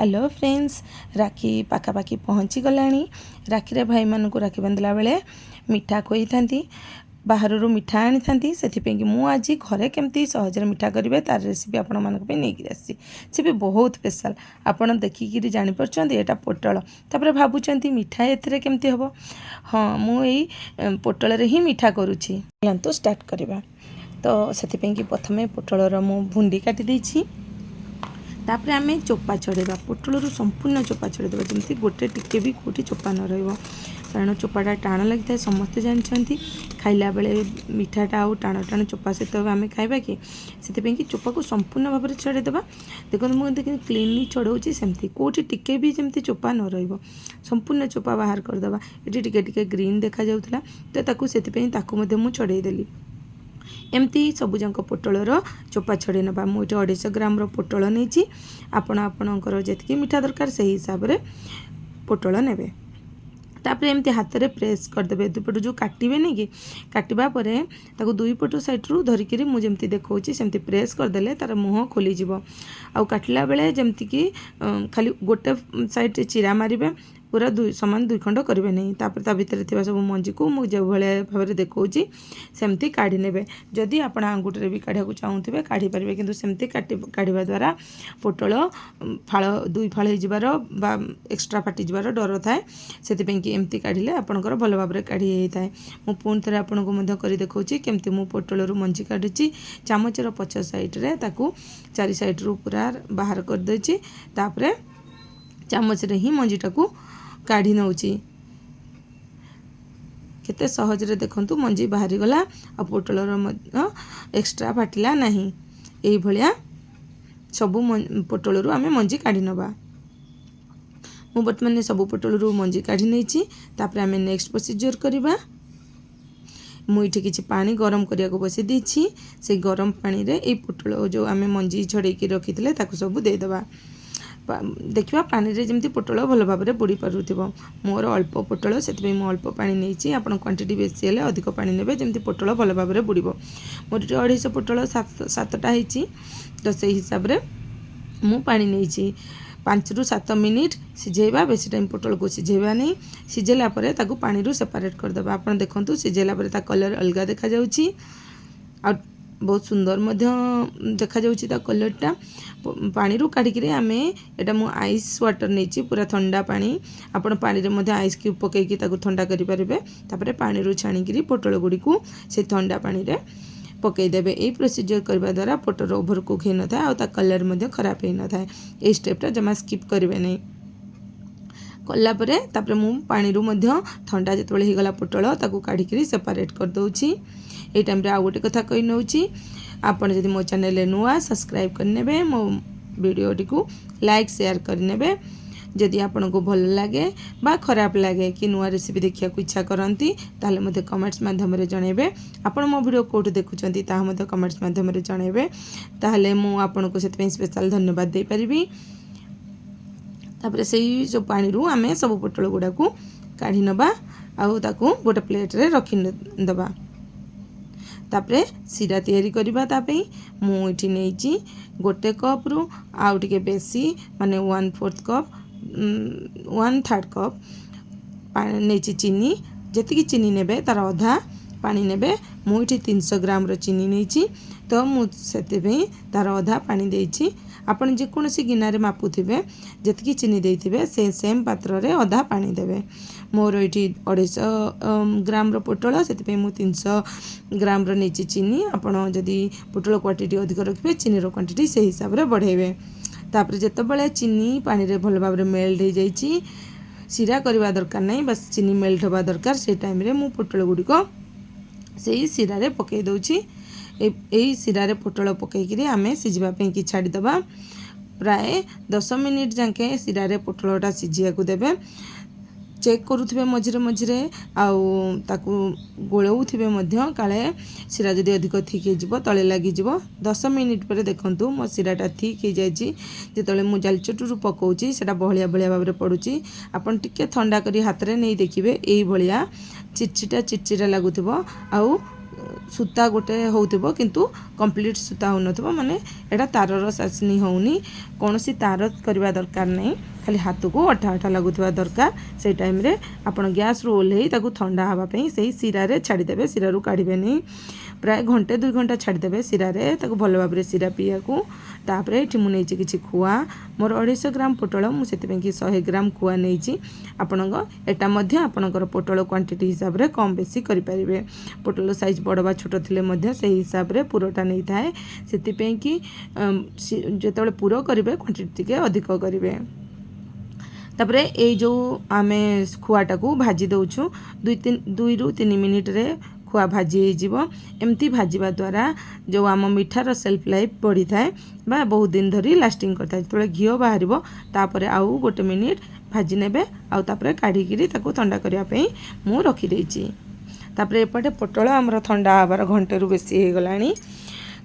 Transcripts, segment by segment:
Hello friends राखी पाखापाखि पहुँची गलानी राखी रे भाई मानक राखी बांधला बेले मिठा खोई थांती बाहर मिठा आनी थांती से मु आज घरे केमती सहजरे मिठा करेंगे तार रेसिपी आपण मानक नहीं आसी सी भी बहुत स्पेशल आपड़ देखिकी जापर यहाँ पोटल तापर भावुं मिठा एथिरे केमती हम हाँ मुई पोटल ही मिठा करुँची तो स्टार्ट करवा तो से प्रथमे पोटलर मु भुंडी काटी देछि तापर आम चोपा छड़ेबा पोटल संपूर्ण चोपा छड़ेदेवा जमी गोटे टिके भी कौटी चोपा न रहा कारण चोपाटा टाण लगी था समस्ते जानते खाइला बेले मिठाटा आउ टाण टाण चोपा सहित आम खाइबा कि से चोपा को संपूर्ण भाव में छड़ेदेवा देखो मुझे क्लीनली छड़ाऊँगी सेमती कौटी टिके भी जमी चोपा न रहा संपूर्ण चोपा बाहर करदेवा ये टिके ग्रीन देखा जाऊला तो ताकू छड़ेदेली एमती सबुजाक पोटलर चोपा छड़े ना मुझे 250 ग्राम पोटल नहीं आपणकर जी मिठा दरकार से हिसाब से पोटल ने तापर एमती हाथ में प्रेस करदे दुपट जो काटे नहीं कि काटा पर दुई पट साइड्रु धरिकी मुझे देखा सेमती प्रेस करदे तार मुँह खोलीज आउ काटला बेले जमती कि खाली गोटे साइड चिरा मारे पूरा सामान दुई खंड करेंगे नहीं तापर भितर सब मंजी को मुझे जो भाया भाव में देखा सेमती काढ़ी ने जदि आप आंगुठे भी काढ़ा चाहूे काढ़ी पारे कि सेमती काढ़ा द्वारा पोटल फाड़ दुई फाड़ हो एक्सट्रा फाटी जबार डर थाए से एमती काढ़े आपंकर भल भाव में काढ़ी होता है मुझे पुणी थे आपको कर देखा केमती मु पोटल मंजी काढ़ी चामचर पछ साइड्रे चार साइड्रु पूरा बाहर करदे तापर चामच ही मंजीटा को काढ़ी नौची केते सहजरे देखंतु मंजी बाहरी गला आ पोटलर एक्स्ट्रा फाटिला नहीं एई भलिया सबु पोटलरू आमे मंजी काढ़ी नबा मु बर्तमान सबु पोटलरू मंजी काढ़ी नैची तापर आमे नेक्स्ट प्रोसीजर करिबा मुझे किसी पानी गरम करिया को बसी देछि से गरम पानी रे ए पोटल जो आमे मंजी छड़ेकी रखिथिले ताकू सब दे देबा देखा पानी रे जमी पोटल भल भाव में बुड़ी पार मोर अल्प पोटल से अल्प पानी नहीं आप क्वांटिटी बेसी है अधिक पानी ने जमी पोटल भल भाव में बुड़ मोर 250 पोटल 7टा होती तो से हिसाब से मु पानी नहीं 5 ରୁ 7 मिनिट सिझेबा बेसी टाइम पोटल को सिझेबा नहीं सिझेला पानी रू सेपरेट करदेबा आप देखो सिझेला कलर अलग देखा जाउची बहुत सुंदर देखा जाउची कलरटा पानी रू काढ़ी आमे एटा मु आइस वाटर नहीं पूरा ठंडा पानी आपण पानी रे आइस क्यूब पकईकी ठंडा करि परिबे तापरे पानी रू छाणी पोटल गुड़ी को से ठंडा पानी रे पकईदेवे यही प्रोसीजर करने द्वारा पोटल ओभर कुक हो न था आ कलर खराब हो न था ये स्टेपटा जमा स्किप करेंगे नहीं कलापर मु पानी रू ठंडा जो होगला पोटल ताकू काढ़ी सेपरेट कर दूची ये टाइम आउ गोटे कथा कही नौ आपड़ जदि मो चैनल नुआ सब्सक्राइब करने मो वीडियोटी को लाइक शेयर करने जदि आपन को भल लगे बा खराब लगे कि नुआ रेसिपी देखिया को इच्छा करती ताले मते कमेंट्स माध्यम रे जणेबे आपन मो वीडियो कोठ देखुचंती ता मते कमेंट्स माध्यम रे जणेबे ताले मु आपन को सेत स्पेशल धन्यवाद दे परिबी तापर सेही जो पानी रू आमे सब पोटल गुडा को काढी नबा आउ ताकू गोटे प्लेट रे रखि दबा तापरे सीरा तैयारी करबा तापे मु इठी नेची गोटे कप रु आउ टिके बेसी माने 1/4 कप 1/3 कप नहीं चीनी जी चीनी ने तार अधा पानी ने मुझे 300 ग्राम चीनी नहीं तो मुझे तार अधा पानी देछि आपन जेकोसी गिनारे मापुथिबे जतकी चीनी देथिबे से सेम पात्र रे अधा पानी देबे मोर ये 250 ग्राम पोटल से मु 300 ग्राम नहीं चीनी आपन जदि पोटल क्वांटिटी अधिक रखिबे चीनी रो क्वांटिटी से हिसाब रे बढ़ेबे तापर जितेबाला चीनी पानी रे भल भाव में मेल्ट हो जाइए सीरा करवा दरकार नहीं बस चीनी मेल्ट होगा दरकार से टाइम रे मु पोटल गुड़िक से सीरा रे पकई दूची यही सीरा रे पोटल पकईकि आमे सिझापी कि छाड़ीदबा प्राय 10 मिनिट जाके सीरा रे पोटलटा सिझिया को देबे चेक करुथिबे मझिरे मझिरे आउ ताकू गोलौथिबे मध्य काले सीरा जदि अधिक थिक हो तले लगी 10 मिनिट पर देखंतु मो सीराटा थिक हो जाइए जिते मु जालचटू पकाउची सेटा बहलिया बहलिया भाव में पड़ुची आपन टिके ठंडा करी हाथ रे नहीं देखिबे एई भलिया चिटचिटा लगुथिबो आउ सूता गोटे होउथिबो किंतु कंप्लीट सूता हो नथिबो माने एटा तारर सासनी होउनी कौन सी तार करवा दरकार नहीं खाली हाथ को अठा अठा लगुवा दरकार से टाइम रे आपण गैस रू ओल्हे ताकू ठंडा हवा पे से सिरा रे छाड़ीदेवे सिरा रू काढ़े नहीं प्राय घंटे 2 घंटा छाड़ीदेवे सिरा रे ताकू भल भाव सिरा पीया को तापर ये मुझे किसी खुआ मोर 250 ग्राम पोटल मुझे 100 ग्राम खुआ नहीं आपण आपणकर पोटल क्वांटिटी हिसाब से कम बेसी करें पोटल साइज बड़ बा छोट थे से हिसाब से पुरटा नहीं थाए से कि जो पुर करेंगे क्वांटिटी टे अधिक करेंगे तापर ये जो आम खुआटा को भाजी दौचु 2 ରୁ 3 मिनिट रे खुआ भाजी एमती भाजवा द्वारा जो आम मिठार सेल्फ लाइफ बढ़ी थाए बा बहुत दिन धरी लास्टिंग करता है जो घी बाहर तापर आउ 1 मिनिट भाजी नेबे आउे काढ़ी ठंडा करने मु रखी तापर एपटे पोटल आमर ठंडा हबार घंटे रू बेसी हो गलानी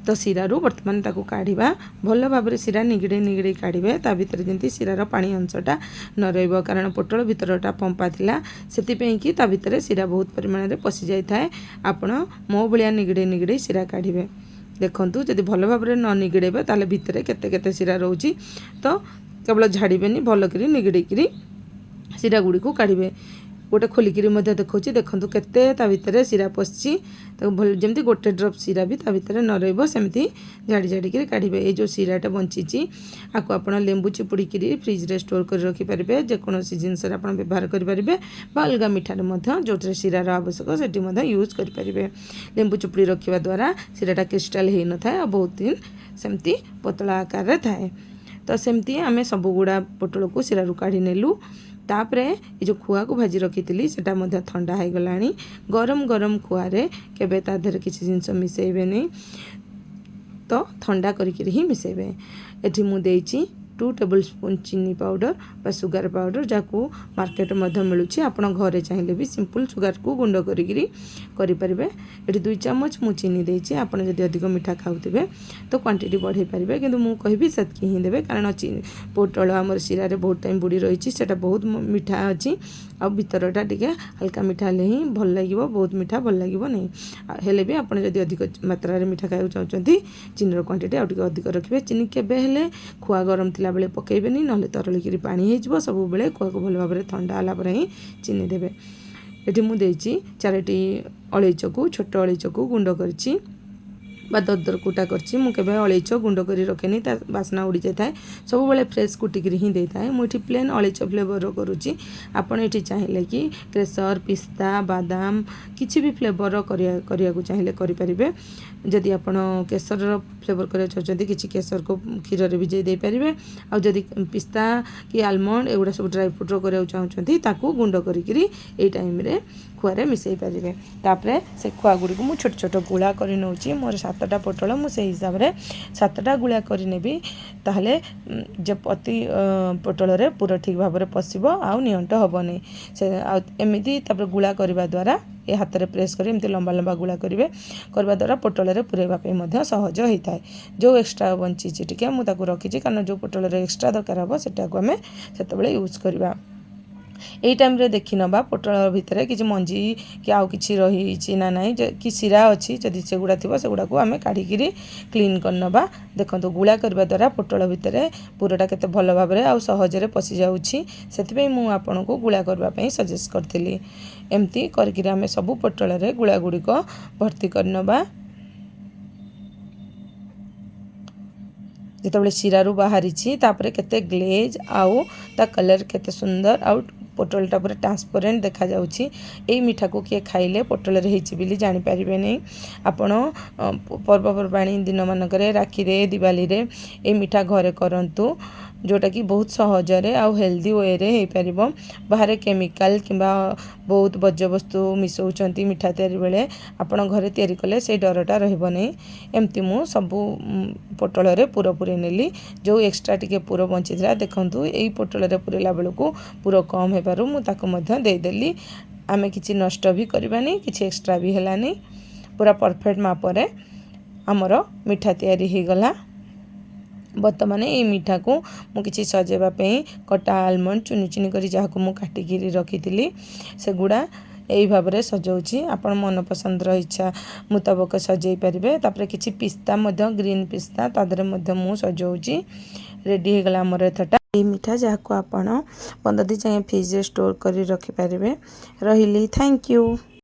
तो सिरारू बर्तमान ताकू काढ़ा भल भाव सिरा निगड़े निगड़े काढ़े ता भीतर जमी सिरार पानी अंशटा न रही कारण पोटल भीतरटा पंपा थिला सेतिपई कि ता भीतर सिरा बहुत परिमाण में पशि जाए थाए आपण मो भलिया निगड़े निगड़े सिरा काढ़े देखंतु जदि भल भाव न निगड़ेबे ताले भीतर केते केते सिरा रोची तो केवल झाड़बेनी भल करी निगड़े सिरा गुड़ी को काढ़े गोटे खोलिकी देखा देखो केते ता भितर सिरा पशि भल जमी गोटे ड्रप सिरा भी ता भितर न रमती झाड़ी झाड़ी काढ़े ये जो सिराटा बंची आपको आप लेंबू चिपुड़ी फ्रिज रे स्टोर कर रखिपारे जेकोसी जिनस व्यवहार करेंगे अलग मिठार जो सिरार आवश्यक से यूज करेंगे लेंबू चिपुड़ी रखा द्वारा सिराटा क्रिस्टाल हो न था बहुत दिन सेमती पतला आकार थाए तो सेमती आम सब गुड़ा पोटल को सिरारू काढ़ी नेलु तापरे ये जो खुआ को भाजी रखी थी सेटा मध्य ठंडा हो गलानी गरम गरम खुआरे केबे ता देहरे किसी जिनस मिसेबे नहीं तो ठंडा करिक ही मिसेबे एठी मु देइची 2 टेबल स्पून चीनी पाउडर बा सुगार पाउडर जाको मार्केट मध्य मिलूची आपण घरे चाहिए भी सिंपल सुगार को गुंड करिक करें ये 2 चामच मु चीनी देइची आपण जदि अधिक मीठा खाउथिबे तो क्वांटिटी बढ़ाई पारे किंतु मु कहबी सेतकी ही देबे कारण पोटल आमर सिरा रे बहुत टाइम बुड़ी रही सेटा बहुत मीठा अच्छी आ भीतरटा टिके हल्का मीठा ले ही भल लागिवो बहुत मीठा भल लागिवो नहीं हेले भी आपण जदि अधिक मात्रा रे मीठा खाइबा चाहउचंती चीनी क्वांटिटी आ टिके अधिक रखिबे चीनी केबे हेले खुआ गरम थिला बेले पकेबेनी नले तरलिकी पानी हो सब बेले खुआ को भल भाव में ठंडा होला पर ही चीनी देबे एठी मु देइची 4टी अलैच को छोट अलैच को गुंड करची बा दरदर कुटा करची मु केबे अलैच गुंड करी रखेनी ता बासना उड़ी जाय थाए सब बेले फ्रेश कुटिकी ही दे थाए मु एठी प्लेन अलैच फ्लेवर करूची आपण एठी चाहिले कि केसर पिस्ता बादाम किछि भी फ्लेवर करिया को चाहिले करि परिबे जदि आपण केसर फ्लेवर करिया चाहते किछि केसर को क्षीर रे भिजै दे परिबे आ जदि पिस्ता कि आलमंड एगुडा सब ड्राई फ्रूट रो करिया चाहते ताकू गुंड करिकरी ए टाइम रे खुआरे मिसई पारे तापर से खुआ गुड़ी को मुझे छोट छोट गुला कर नौची मोर 7टा पोटल मुझे हिसाब से 7टा गुला करनेबी ताहले जे प्रति पोटल रे पूरा ठीक भाव में पशिब आउ नियंट हेबनी से एमती गुला करने द्वारा ये हाथ में प्रेस कर एमती लंबा लंबा गुला करेंगे करने द्वारा पोटल रे पुरेवाई सहज होता है जो एक्सट्रा बंची टी मुझे रखी कारण जो पोटल रे एक्सट्रा दरकार हम से आम से यूज करवा यही टाइम रे देखी नबा पोटल भितर किसी मंजी कि आउ किसी रही ना ना कि सिरा अच्छी जदि से गुड़ा थी से गुड़ा को आम काढ़ी क्लीन कर नबा देखो गुड़ा करने द्वारा पोटल भितर पूराटा केते भल भाव में आउ सहजरे पशि जाउछि सेतिपई मु आपन को गुड़ा करबा सजेस्ट करथिली एमती करके आम सब पोटल रे गुड़ा गुड़िक भर्ती कर नबा जितेबाला सिरारू बाहरी तापर केते ग्लेज आउ ता कलर केते सुंदर आउ पोटलटा पूरा ट्रांसपेरेंट देखा जाउछि एई मीठा को किए खाइले पोटल रे हिची बिली जानि पारिबे नै आपण पर्वपर्वाणी दिन मानकरे राखी रे दिवाली रे एई मीठा घरे करंतु जोटा कि बहुत सहजरे आउ हेल्दी वे रे हो पार बाहर केमिकल किंबा बहुत बज्रवस्तु मिसौचंती मीठा तैयारी बेले आपण घरे तैयारी कले से डरटा रहबो नै एमती मु सब पोटल रे पूरा पूरे नेली जो एक्स्ट्रा टिके पूरा बंचीला देखंतु एई पोटल रे पूरेला बेलको पूरा कम हे पारु मु ताको मध्य दे देली आमे किछि नष्ट भी करबानी किछि एक्स्ट्रा भी हेलानी पूरा परफेक्ट माप रे हमर मीठा तैयारी हे गला बर्तमान ये मीठा को मुझे सजेवाई कटा आलमंड चुनी चुनी कर जहाँ को काटिकी रखी से गुड़ा यही भाव में सजाऊँगी। आपण मन पसंदर इच्छा मुताबक सजै पारे। तापर किसी पिस्ता ग्रीन पिस्ता तादरे मु सजाऊँगी। रेडी हो गला आमर एथटा ये मिठा जहाँ को आपण 15 दिन जाए फ्रिज स्टोर कर रखिपारे। रही थैंक यू।